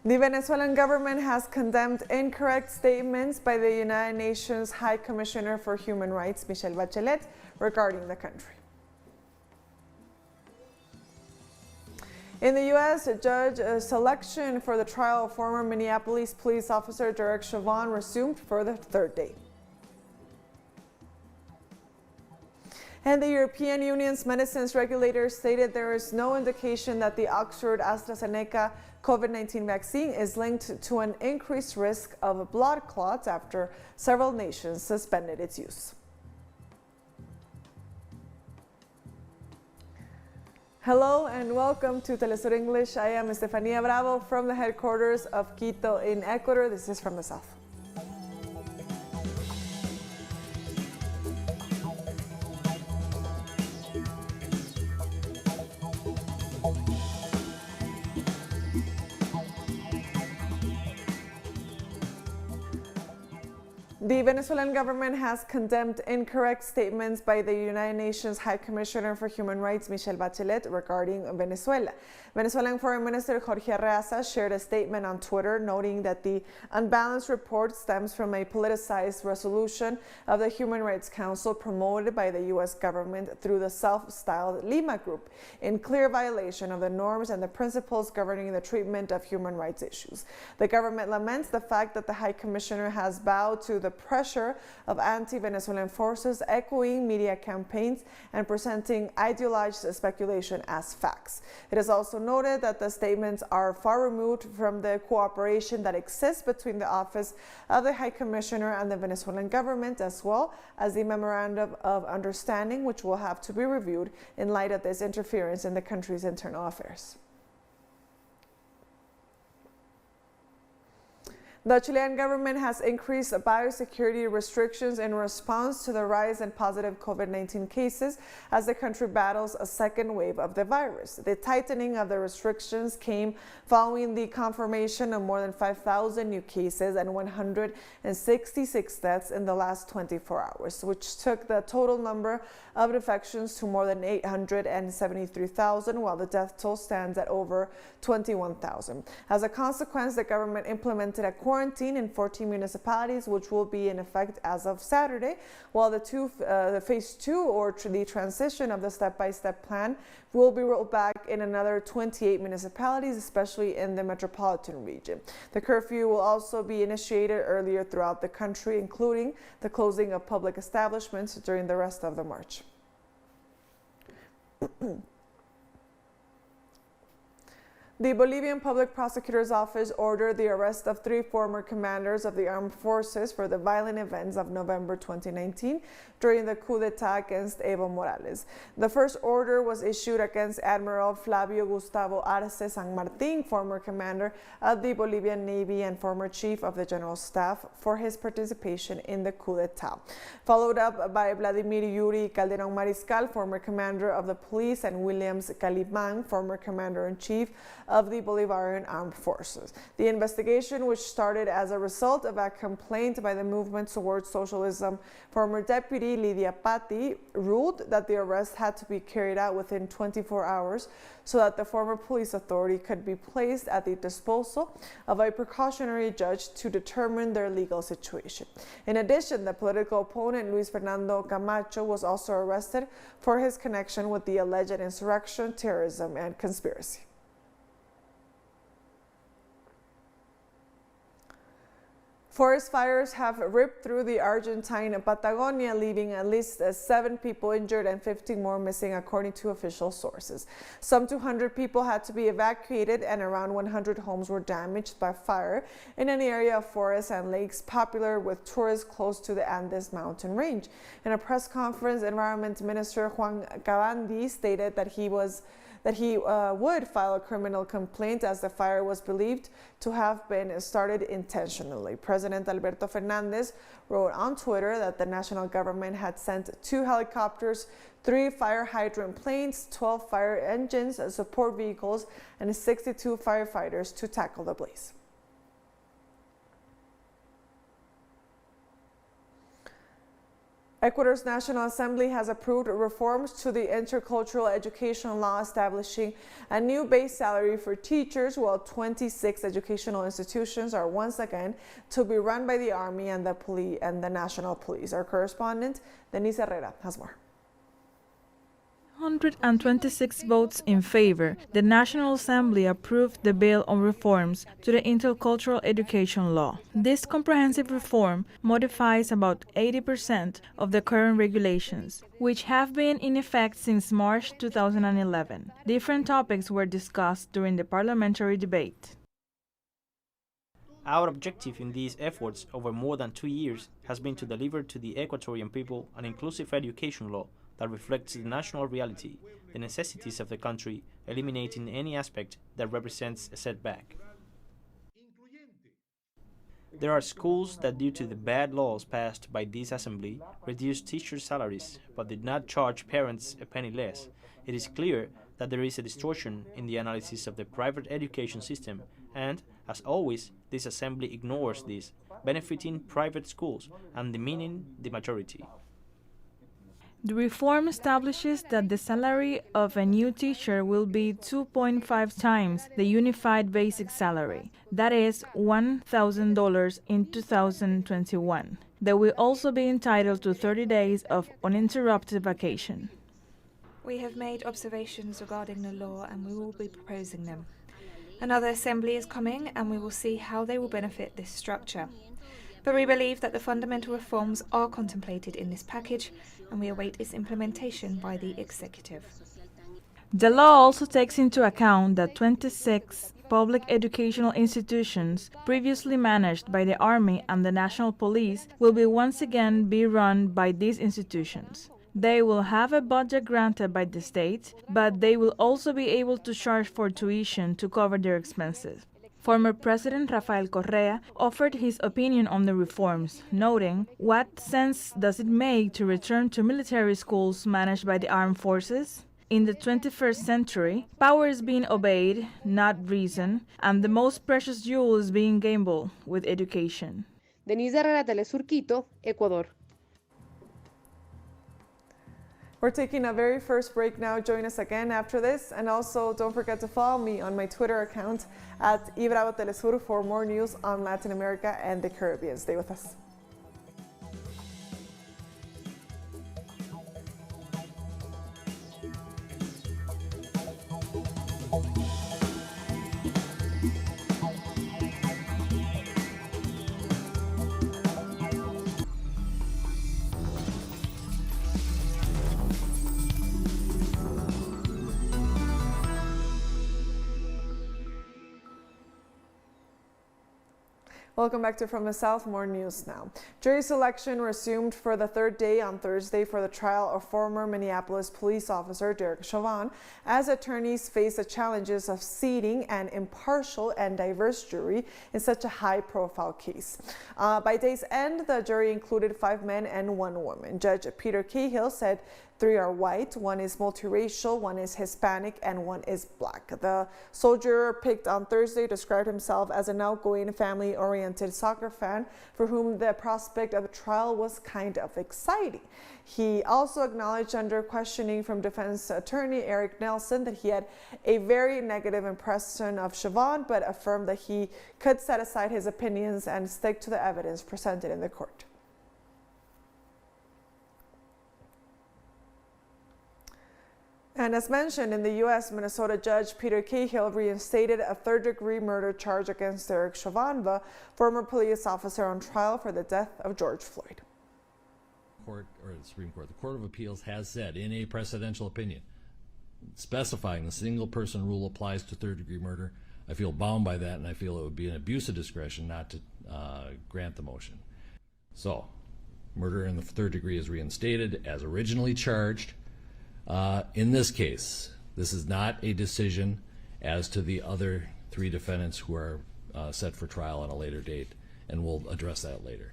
The Venezuelan government has condemned incorrect statements by the United Nations High Commissioner for Human Rights, Michelle Bachelet, regarding the country. In the U.S., a judge selection for the trial of former Minneapolis police officer Derek Chauvin resumed for the third day. And the European Union's medicines regulator stated there is no indication that the Oxford AstraZeneca COVID-19 vaccine is linked to an increased risk of blood clots after several nations suspended its use. Hello and welcome to TeleSUR English. I am Estefania Bravo from the headquarters of Quito in Ecuador. This is from the south. The Venezuelan government has condemned incorrect statements by the United Nations High Commissioner for Human Rights, Michelle Bachelet, regarding Venezuela. Venezuelan Foreign Minister Jorge Arreaza shared a statement on Twitter noting that the unbalanced report stems from a politicized resolution of the Human Rights Council promoted by the U.S. government through the self-styled Lima Group, in clear violation of the norms and the principles governing the treatment of human rights issues. The government laments the fact that the High Commissioner has bowed to the pressure of anti-Venezuelan forces, echoing media campaigns and presenting ideologized speculation as facts. It is also noted that the statements are far removed from the cooperation that exists between the Office of the High Commissioner and the Venezuelan government, as well as the Memorandum of Understanding, which will have to be reviewed in light of this interference in the country's internal affairs. The Chilean government has increased biosecurity restrictions in response to the rise in positive COVID-19 cases as the country battles a second wave of the virus. The tightening of the restrictions came following the confirmation of more than 5,000 new cases and 166 deaths in the last 24 hours, which took the total number of infections to more than 873,000, while the death toll stands at over 21,000. As a consequence, the government implemented a quarantine in 14 municipalities, which will be in effect as of Saturday, while the phase 2, or the transition of the step-by-step plan, will be rolled back in another 28 municipalities, especially in the metropolitan region. The curfew will also be initiated earlier throughout the country, including the closing of public establishments during the rest of the march. The Bolivian Public Prosecutor's Office ordered the arrest of 3 former commanders of the armed forces for the violent events of November 2019 during the coup d'etat against Evo Morales. The first order was issued against Admiral Flavio Gustavo Arce San Martin, former commander of the Bolivian Navy and former chief of the General Staff, for his participation in the coup d'etat, followed up by Vladimir Yuri Calderon Mariscal, former commander of the police, and Williams Caliban, former commander-in-chief of the Bolivarian Armed Forces. The investigation, which started as a result of a complaint by the Movement Towards Socialism, former Deputy Lydia Patti ruled that the arrest had to be carried out within 24 hours so that the former police authority could be placed at the disposal of a precautionary judge to determine their legal situation. In addition, the political opponent Luis Fernando Camacho was also arrested for his connection with the alleged insurrection, terrorism, and conspiracy. Forest fires have ripped through the Argentine Patagonia, leaving at least 7 people injured and 50 more missing, according to official sources. Some 200 people had to be evacuated and around 100 homes were damaged by fire in an area of forests and lakes popular with tourists close to the Andes mountain range. In a press conference, Environment Minister Juan Cavandi stated that he would file a criminal complaint as the fire was believed to have been started intentionally. President Alberto Fernandez wrote on Twitter that the national government had sent 2 helicopters, 3 fire hydrant planes, 12 fire engines, support vehicles, and 62 firefighters to tackle the blaze. Ecuador's National Assembly has approved reforms to the intercultural education law establishing a new base salary for teachers, while 26 educational institutions are once again to be run by the Army and the National Police. Our correspondent, Denise Herrera, has more. 126 votes in favor, the National Assembly approved the bill on reforms to the intercultural education law. This comprehensive reform modifies about 80% of the current regulations, which have been in effect since March 2011. Different topics were discussed during the parliamentary debate. Our objective in these efforts over more than 2 years has been to deliver to the Ecuadorian people an inclusive education law that reflects the national reality, the necessities of the country, eliminating any aspect that represents a setback. There are schools that, due to the bad laws passed by this assembly, reduced teachers' salaries but did not charge parents a penny less. It is clear that there is a distortion in the analysis of the private education system, and, as always, this assembly ignores this, benefiting private schools and demeaning the majority. The reform establishes that the salary of a new teacher will be 2.5 times the unified basic salary, that is $1,000 in 2021. They will also be entitled to 30 days of uninterrupted vacation. We have made observations regarding the law and we will be proposing them. Another assembly is coming and we will see how they will benefit this structure. But we believe that the fundamental reforms are contemplated in this package and we await its implementation by the executive. The law also takes into account that 26 public educational institutions previously managed by the Army and the National Police will once again be run by these institutions. They will have a budget granted by the state, but they will also be able to charge for tuition to cover their expenses. Former President Rafael Correa offered his opinion on the reforms, noting, "What sense does it make to return to military schools managed by the armed forces? In the 21st century, power is being obeyed, not reason, and the most precious jewel is being gambled with education." Denise Herrera, TeleSUR Quito, Ecuador. We're taking a very first break now. Join us again after this. And also don't forget to follow me on my Twitter account at @TeleSUR for more news on Latin America and the Caribbean. Stay with us. Welcome back to From the South. More news now. Jury selection resumed for the third day on Thursday for the trial of former Minneapolis police officer Derek Chauvin, as attorneys face the challenges of seating an impartial and diverse jury in such a high-profile case. By day's end, the jury included 5 men and 1 woman. Judge Peter Cahill said 3 are white, 1 is multiracial, 1 is Hispanic, and 1 is black. The sole juror picked on Thursday described himself as an outgoing, family-oriented soccer fan for whom the prospect of a trial was kind of exciting. He also acknowledged under questioning from defense attorney Eric Nelson that he had a very negative impression of Chauvin, but affirmed that he could set aside his opinions and stick to the evidence presented in the court. And as mentioned in the U.S., Minnesota Judge Peter Cahill reinstated a third-degree murder charge against Derek Chauvin, the former police officer on trial for the death of George Floyd. The Supreme Court, the Court of Appeals has said in a precedential opinion, specifying the single-person rule applies to third-degree murder. I feel bound by that, and I feel it would be an abuse of discretion not to grant the motion. So, murder in the third degree is reinstated as originally charged. In this case, this is not a decision as to the other 3 defendants who are set for trial at a later date, and we'll address that later.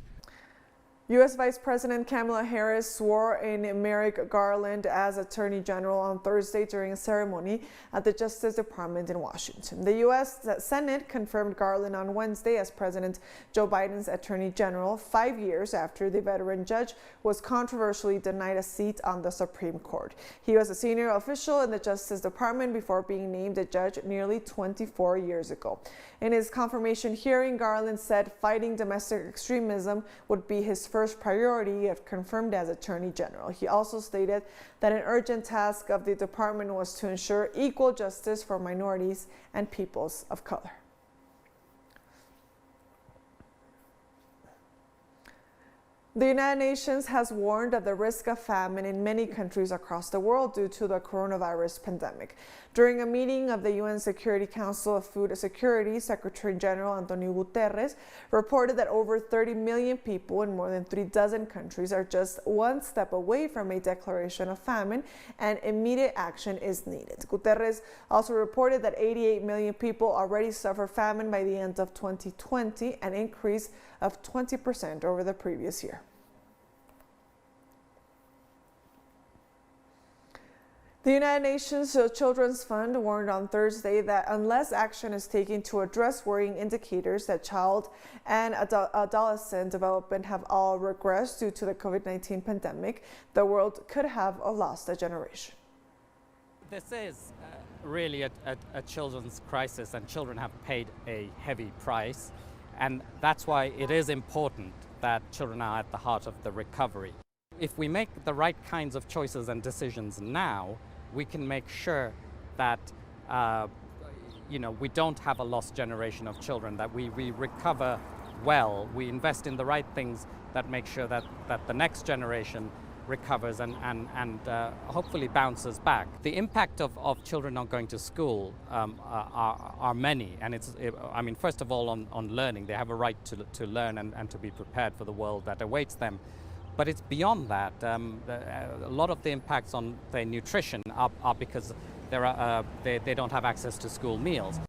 U.S. Vice President Kamala Harris swore in Merrick Garland as Attorney General on Thursday during a ceremony at the Justice Department in Washington. The U.S. Senate confirmed Garland on Wednesday as President Joe Biden's Attorney General 5 years after the veteran judge was controversially denied a seat on the Supreme Court. He was a senior official in the Justice Department before being named a judge nearly 24 years ago. In his confirmation hearing, Garland said fighting domestic extremism would be his first priority if confirmed as Attorney General. He also stated that an urgent task of the department was to ensure equal justice for minorities and peoples of color. The United Nations has warned of the risk of famine in many countries across the world due to the coronavirus pandemic. During a meeting of the UN Security Council of Food Security, Secretary General Antonio Guterres reported that over 30 million people in more than 36 countries are just one step away from a declaration of famine, and immediate action is needed. Guterres also reported that 88 million people already suffer famine by the end of 2020, an increase of 20% over the previous year. The United Nations Children's Fund warned on Thursday that unless action is taken to address worrying indicators that child and adolescent development have all regressed due to the COVID-19 pandemic, the world could have lost a generation. This is really a children's crisis, and children have paid a heavy price, and that's why it is important that children are at the heart of the recovery. If we make the right kinds of choices and decisions now, we can make sure that we don't have a lost generation of children, that we recover well, we invest in the right things that make sure that the next generation recovers and hopefully bounces back. The impact of children not going to school are many, and first of all on learning. They have a right to learn and to be prepared for the world that awaits them. But it's beyond that. A lot of the impacts on their nutrition are because they don't have access to school meals.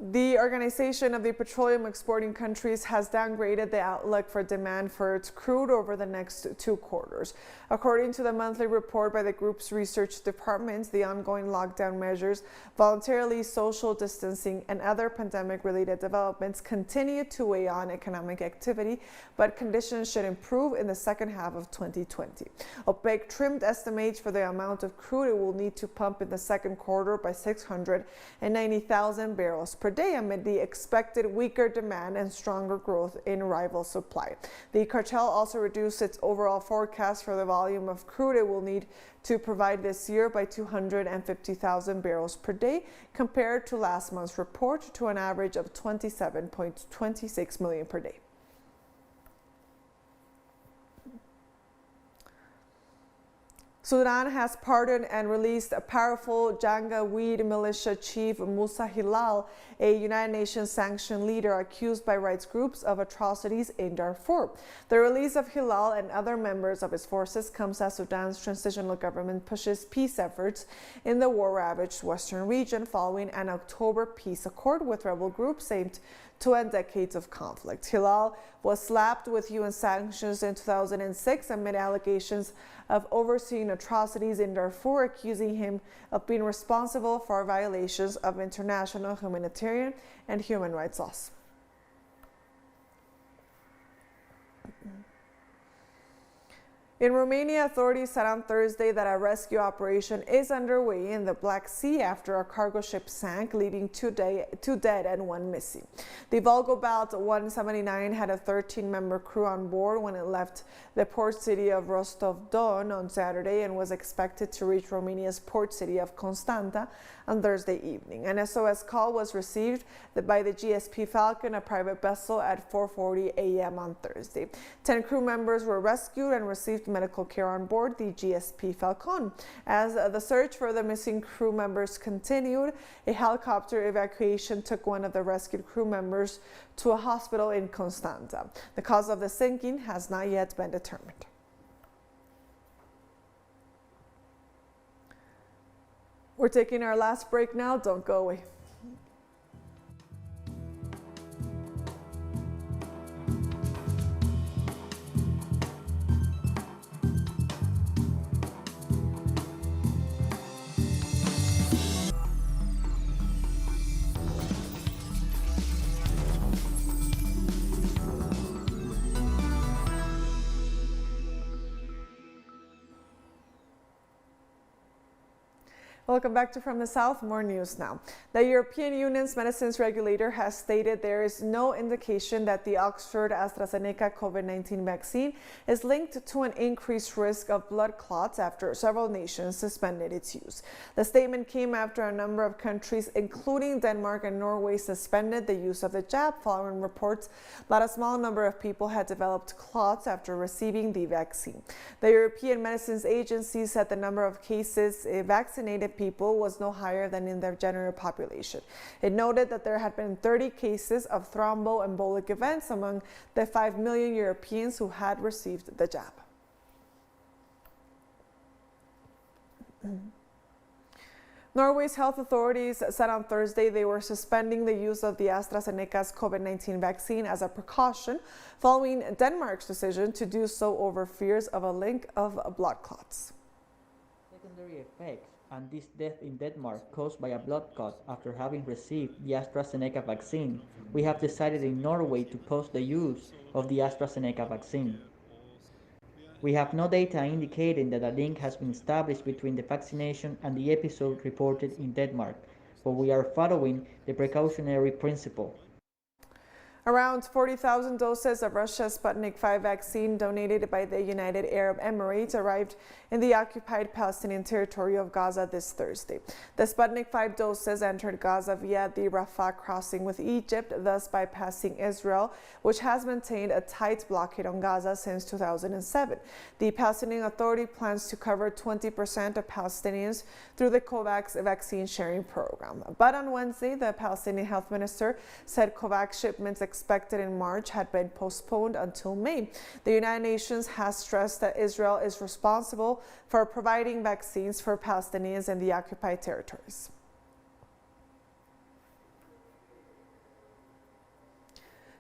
The Organization of the Petroleum Exporting Countries has downgraded the outlook for demand for its crude over the next 2 quarters. According to the monthly report by the group's research departments, the ongoing lockdown measures, voluntarily social distancing, and other pandemic-related developments continue to weigh on economic activity, but conditions should improve in the second half of 2020. OPEC trimmed estimates for the amount of crude it will need to pump in the second quarter by 690,000 barrels per day amid the expected weaker demand and stronger growth in rival supply. The cartel also reduced its overall forecast for the volume of crude it will need to provide this year by 250,000 barrels per day compared to last month's report, to an average of 27.26 million per day. Sudan has pardoned and released a powerful Janjaweed militia chief Musa Hilal, a United Nations sanctioned leader accused by rights groups of atrocities in Darfur. The release of Hilal and other members of his forces comes as Sudan's transitional government pushes peace efforts in the war-ravaged western region following an October peace accord with rebel groups aimed to end decades of conflict. Hilal was slapped with UN sanctions in 2006 amid allegations of overseeing atrocities in Darfur, accusing him of being responsible for violations of international humanitarian and human rights laws. In Romania, authorities said on Thursday that a rescue operation is underway in the Black Sea after a cargo ship sank, leaving 2 dead and 1 missing. The Volgobat 179 had a 13-member crew on board when it left the port city of Rostov-Don on Saturday and was expected to reach Romania's port city of Constanta on Thursday evening. An SOS call was received by the GSP Falcon, a private vessel, at 4:40 a.m. on Thursday. 10 crew members were rescued and received medical care on board the GSP Falcon. As the search for the missing crew members continued, a helicopter evacuation took one of the rescued crew members to a hospital in Constanta. The cause of the sinking has not yet been determined. We're taking our last break now. Don't go away. Welcome back to From the South. More news now. The European Union's medicines regulator has stated there is no indication that the Oxford AstraZeneca COVID-19 vaccine is linked to an increased risk of blood clots after several nations suspended its use. The statement came after a number of countries, including Denmark and Norway, suspended the use of the jab following reports that a small number of people had developed clots after receiving the vaccine. The European Medicines Agency said the number of cases vaccinated people was no higher than in their general population. It noted that there had been 30 cases of thromboembolic events among the 5 million Europeans who had received the jab. Norway's health authorities said on Thursday they were suspending the use of the AstraZeneca's COVID-19 vaccine as a precaution following Denmark's decision to do so over fears of a link of blood clots. Secondary effects and this death in Denmark caused by a blood clot after having received the AstraZeneca vaccine, we have decided in Norway to pause the use of the AstraZeneca vaccine. We have no data indicating that a link has been established between the vaccination and the episode reported in Denmark, but we are following the precautionary principle. Around 40,000 doses of Russia's Sputnik V vaccine donated by the United Arab Emirates arrived in the occupied Palestinian territory of Gaza this Thursday. The Sputnik V doses entered Gaza via the Rafah crossing with Egypt, thus bypassing Israel, which has maintained a tight blockade on Gaza since 2007. The Palestinian Authority plans to cover 20% of Palestinians through the COVAX vaccine sharing program. But on Wednesday, the Palestinian health minister said COVAX shipments expected in March had been postponed until May. The United Nations has stressed that Israel is responsible for providing vaccines for Palestinians in the occupied territories.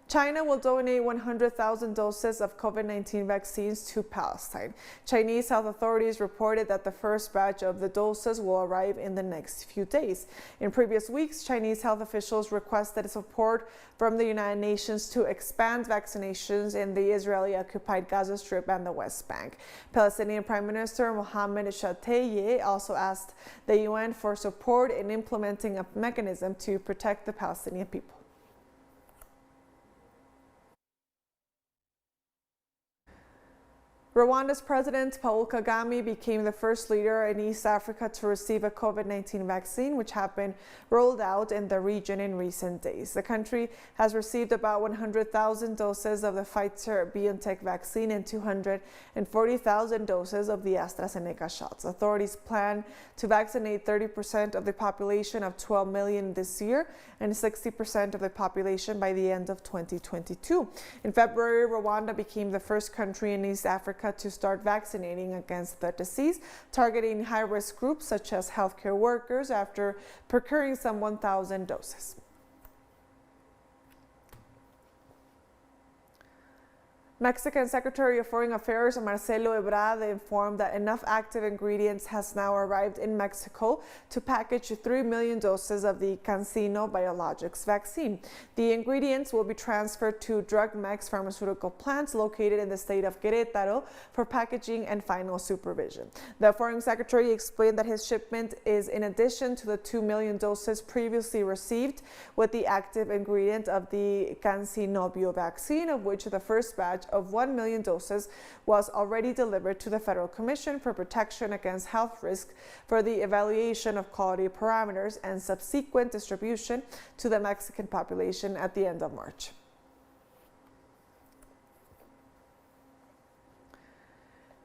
China will donate 100,000 doses of COVID-19 vaccines to Palestine. Chinese health authorities reported that the first batch of the doses will arrive in the next few days. In previous weeks, Chinese health officials requested support from the United Nations to expand vaccinations in the Israeli-occupied Gaza Strip and the West Bank. Palestinian Prime Minister Mohammed Shatayeh also asked the UN for support in implementing a mechanism to protect the Palestinian people. Rwanda's President Paul Kagame became the first leader in East Africa to receive a COVID-19 vaccine, which have been rolled out in the region in recent days. The country has received about 100,000 doses of the Pfizer-BioNTech vaccine and 240,000 doses of the AstraZeneca shots. Authorities plan to vaccinate 30% of the population of 12 million this year and 60% of the population by the end of 2022. In February, Rwanda became the first country in East Africa to start vaccinating against the disease, targeting high-risk groups such as healthcare workers after procuring some 1,000 doses. Mexican Secretary of Foreign Affairs Marcelo Ebrard informed that enough active ingredients has now arrived in Mexico to package 3 million doses of the CanSino biologics vaccine. The ingredients will be transferred to Drugmex pharmaceutical plants located in the state of Querétaro for packaging and final supervision. The Foreign Secretary explained that his shipment is in addition to the 2 million doses previously received with the active ingredient of the CanSino bio vaccine, of which the first batch of 1 million doses was already delivered to the Federal Commission for Protection Against Health Risk for the evaluation of quality parameters and subsequent distribution to the Mexican population at the end of March.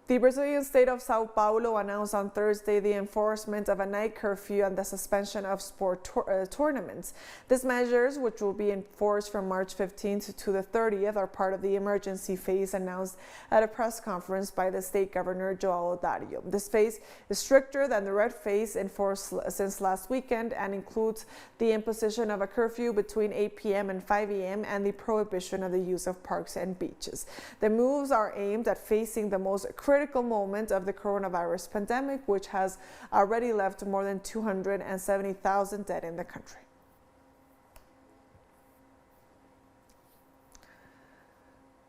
The Brazilian state of Sao Paulo announced on Thursday the enforcement of a night curfew and the suspension of sport tournaments. These measures, which will be enforced from March 15th to the 30th, are part of the emergency phase announced at a press conference by the state governor, João Dario. This phase is stricter than the red phase enforced since last weekend and includes the imposition of a curfew between 8 p.m. and 5 a.m. and the prohibition of the use of parks and beaches. The moves are aimed at facing the most critical moment of the coronavirus pandemic, which has already left more than 270,000 dead in the country.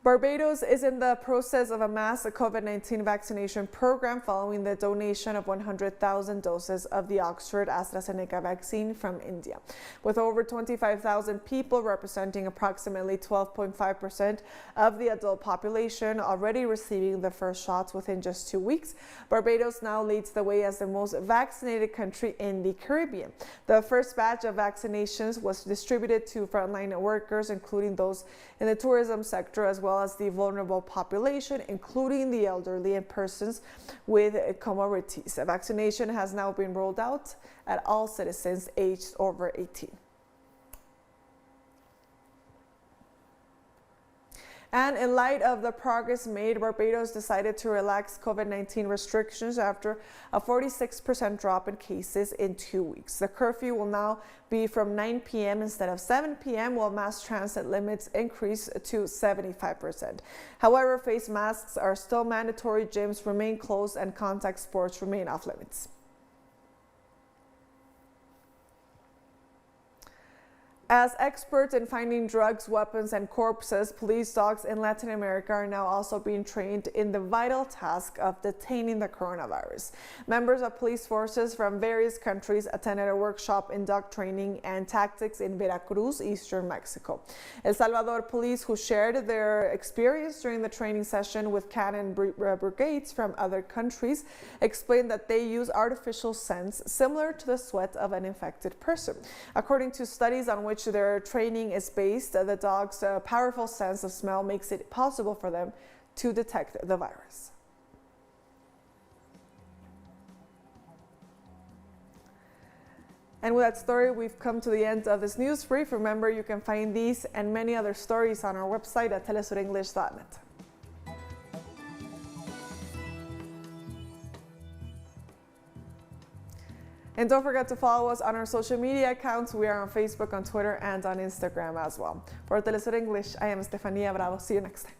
Barbados is in the process of a mass COVID-19 vaccination program following the donation of 100,000 doses of the Oxford AstraZeneca vaccine from India. With over 25,000 people representing approximately 12.5% of the adult population already receiving the first shots within just 2 weeks, Barbados now leads the way as the most vaccinated country in the Caribbean. The first batch of vaccinations was distributed to frontline workers, including those in the tourism sector, as well as the vulnerable population, including the elderly and persons with comorbidities. A vaccination has now been rolled out at all citizens aged over 18. And in light of the progress made, Barbados decided to relax COVID-19 restrictions after a 46% drop in cases in 2 weeks. The curfew will now be from 9 p.m. instead of 7 p.m., while mass transit limits increase to 75%. However, face masks are still mandatory, gyms remain closed, and contact sports remain off limits. As experts in finding drugs, weapons, and corpses, police dogs in Latin America are now also being trained in the vital task of detaining the coronavirus. Members of police forces from various countries attended a workshop in dog training and tactics in Veracruz, eastern Mexico. El Salvador police, who shared their experience during the training session with canine brigades from other countries, explained that they use artificial scents similar to the sweat of an infected person. According to studies on which their training is based, the dog's powerful sense of smell makes it possible for them to detect the virus. And with that story, we've come to the end of this news brief. Remember, you can find these and many other stories on our website at telesurenglish.net. And don't forget to follow us on our social media accounts. We are on Facebook, on Twitter, and on Instagram as well. For TeleSUR English, I am Estefania Bravo. See you next time.